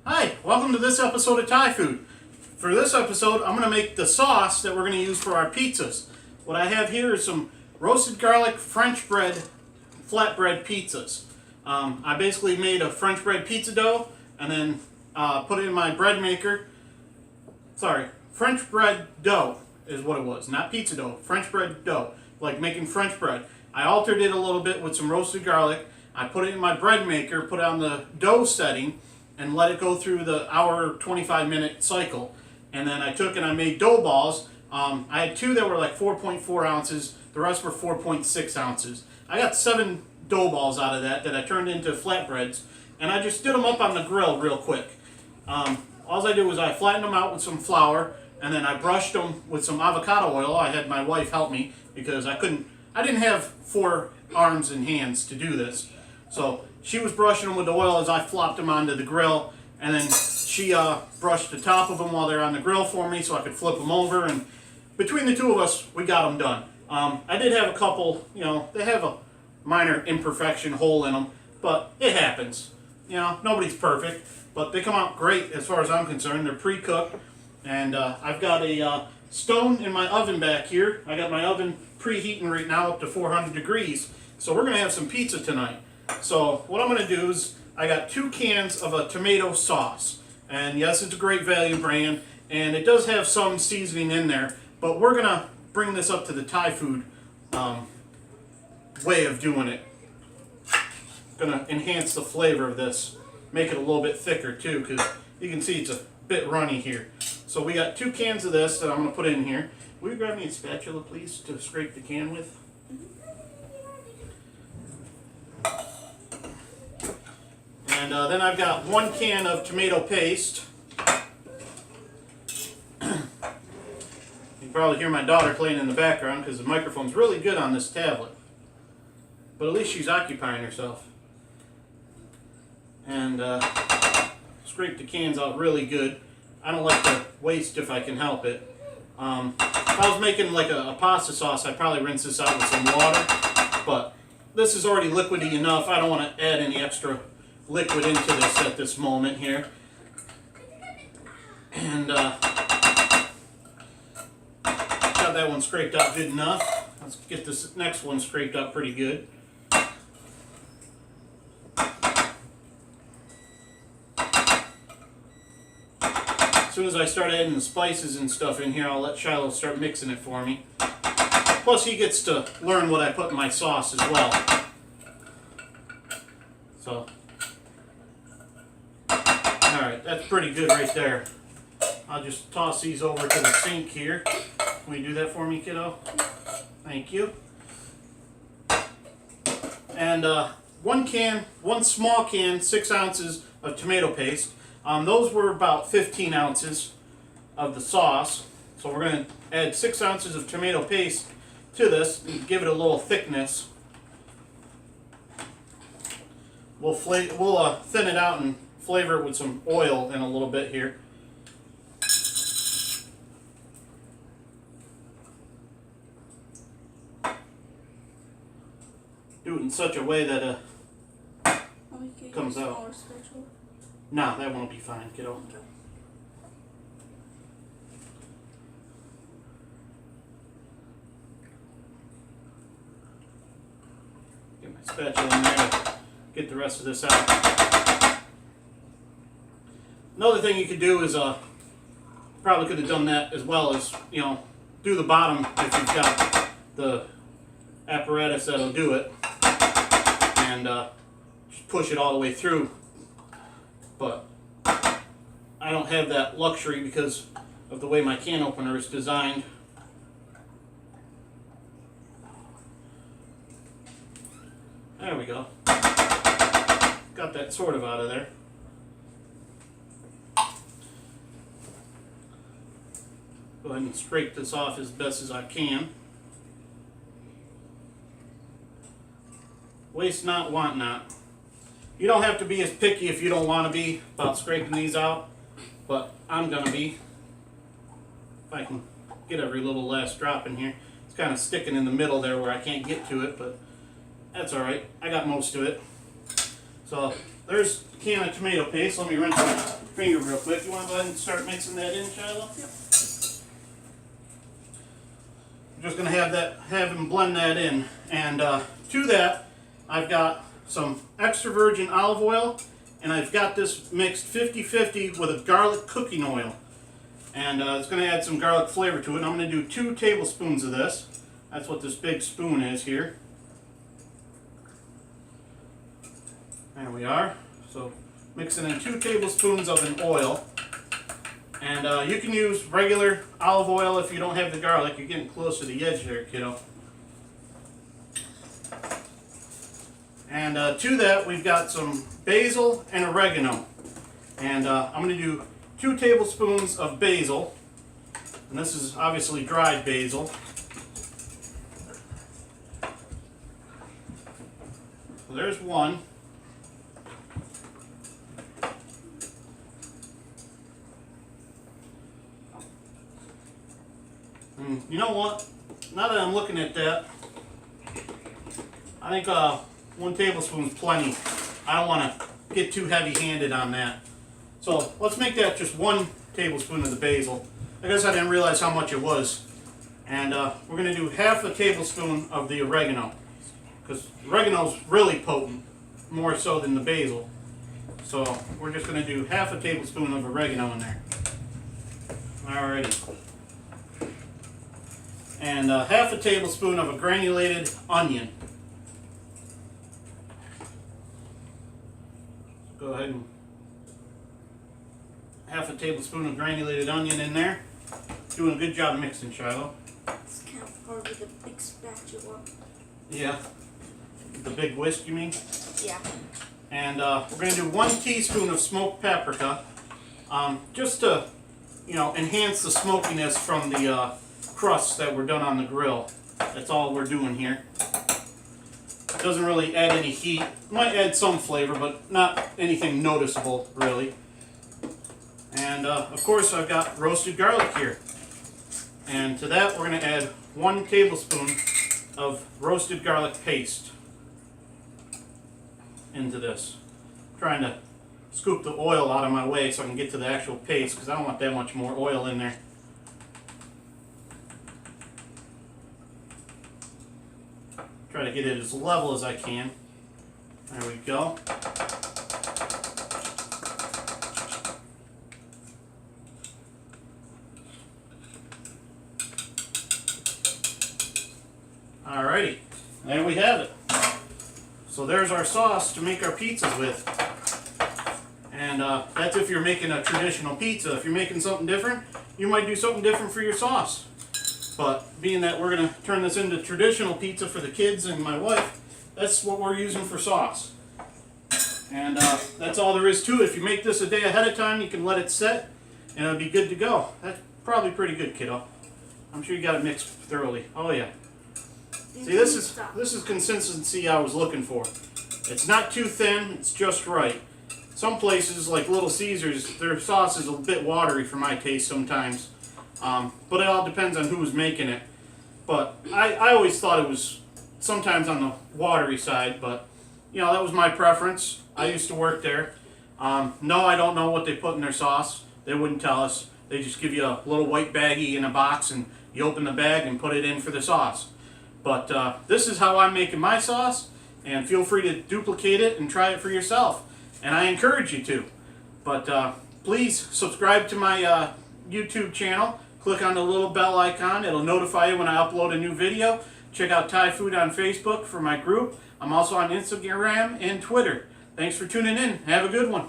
Hi, welcome to this episode of Thai Food. For this episode, I'm going to make the sauce that we're going to use for our pizzas. What I have here is some roasted garlic French bread flatbread pizzas. I basically made a French bread pizza dough and then put it in my bread maker. Sorry, French bread dough is what it was, not pizza dough, French bread dough, like making French bread. I altered it a little bit with some roasted garlic. I put it in my bread maker, put it on the dough setting, and let it go through the hour 25-minute cycle. And then I took and I made dough balls. I had two that were like 4.4 ounces. The rest were 4.6 ounces. I got 7 dough balls out of that I turned into flatbreads. And I just did them up on the grill real quick. All I did was I flattened them out with some flour, and then I brushed them with some avocado oil. I had my wife help me because I didn't have 4 arms and hands to do this. So she was brushing them with the oil as I flopped them onto the grill, and then she brushed the top of them while they're on the grill for me so I could flip them over, and between the two of us, we got them done. I did have a couple, they have a minor imperfection hole in them, but it happens. Nobody's perfect, but they come out great as far as I'm concerned. They're pre-cooked, and I've got a stone in my oven back here. I got my oven preheating right now up to 400 degrees, so we're going to have some pizza tonight. So what I'm going to do is I got 2 cans of a tomato sauce, and yes, it's a Great Value brand, and it does have some seasoning in there, but we're going to bring this up to the Thai food way of doing it. Going to enhance the flavor of this, make it a little bit thicker too, because you can see it's a bit runny here. So we got 2 cans of this that I'm going to put in here. Will you grab me a spatula, please, to scrape the can with? And then I've got 1 can of tomato paste. You can probably hear my daughter playing in the background because the microphone's really good on this tablet. But at least she's occupying herself. And scrape the cans out really good. I don't like to waste if I can help it. If I was making like a pasta sauce, I'd probably rinse this out with some water. But this is already liquidy enough. I don't want to add any extra liquid into this at this moment here. And got that one scraped out good enough. Let's get this next one scraped out pretty good. As soon as I start adding the spices and stuff in here, I'll let Shiloh start mixing it for me. Plus he gets to learn what I put in my sauce as well. So alright, that's pretty good right there. I'll just toss these over to the sink here. Can you do that for me, kiddo? Thank you. And 1 small can, 6 ounces of tomato paste. Those were about 15 ounces of the sauce. So we're going to add 6 ounces of tomato paste to this and give it a little thickness. We'll thin it out and flavor it with some oil in a little bit here. Do it in such a way that it comes out. No, that won't be fine, kiddo. Get my spatula in there to get the rest of this out. Another thing you could do is probably could have done that as well as do the bottom if you've got the apparatus that'll do it, and just push it all the way through. But I don't have that luxury because of the way my can opener is designed. There we go. Got that sort of out of there. Go ahead and scrape this off as best as I can. Waste not, want not. You don't have to be as picky if you don't want to be about scraping these out, but I'm going to be. If I can get every little last drop in here. It's kind of sticking in the middle there where I can't get to it, but that's alright. I got most of it. So there's a can of tomato paste. Let me rinse my finger real quick. You want to go ahead and start mixing that in, Shiloh? Yep. I'm just going to have him blend that in. And to that, I've got some extra virgin olive oil, and I've got this mixed 50-50 with a garlic cooking oil. And it's going to add some garlic flavor to it. I'm going to do 2 tablespoons of this. That's what this big spoon is here. There we are. So mixing in 2 tablespoons of an oil. And you can use regular olive oil if you don't have the garlic. You're getting close to the edge there, kiddo. And to that, we've got some basil and oregano. And I'm going to do 2 tablespoons of basil. And this is obviously dried basil. So there's 1. And you know what? Now that I'm looking at that, I think 1 tablespoon is plenty. I don't want to get too heavy-handed on that. So let's make that just 1 tablespoon of the basil. I guess I didn't realize how much it was. And we're going to do half a tablespoon of the oregano, because oregano is really potent, more so than the basil. So we're just going to do half a tablespoon of oregano in there. Alrighty. And half a tablespoon of a granulated onion. Go ahead and half a tablespoon of granulated onion in there. Doing a good job mixing, Shiloh. It's kind of hard with a big spatula. Yeah. The big whisk, you mean? Yeah. And we're going to do 1 teaspoon of smoked paprika, just to, enhance the smokiness from the crusts that were done on the grill. That's all we're doing here. It doesn't really add any heat. It might add some flavor, but not anything noticeable, really. And of course, I've got roasted garlic here. And to that, we're going to add 1 tablespoon of roasted garlic paste into this. I'm trying to scoop the oil out of my way so I can get to the actual paste, because I don't want that much more oil in there. Try to get it as level as I can. There we go. Alrighty, there we have it. So there's our sauce to make our pizzas with. And that's if you're making a traditional pizza. If you're making something different, you might do something different for your sauce. But being that we're going to turn this into traditional pizza for the kids and my wife, that's what we're using for sauce. And that's all there is to it. If you make this a day ahead of time, you can let it set, and it'll be good to go. That's probably pretty good, kiddo. I'm sure you got it mixed thoroughly. Oh yeah. See, this is consistency I was looking for. It's not too thin, it's just right. Some places, like Little Caesars, their sauce is a bit watery for my taste sometimes. But it all depends on who's making it. But I always thought it was sometimes on the watery side, but that was my preference. I used to work there. No, I don't know what they put in their sauce. They wouldn't tell us. They just give you a little white baggie in a box, and you open the bag and put it in for the sauce. But this is how I'm making my sauce, and feel free to duplicate it and try it for yourself. And I encourage you to. But please subscribe to my YouTube channel. Click on the little bell icon. It'll notify you when I upload a new video. Check out Thai Food on Facebook for my group. I'm also on Instagram and Twitter. Thanks for tuning in. Have a good one.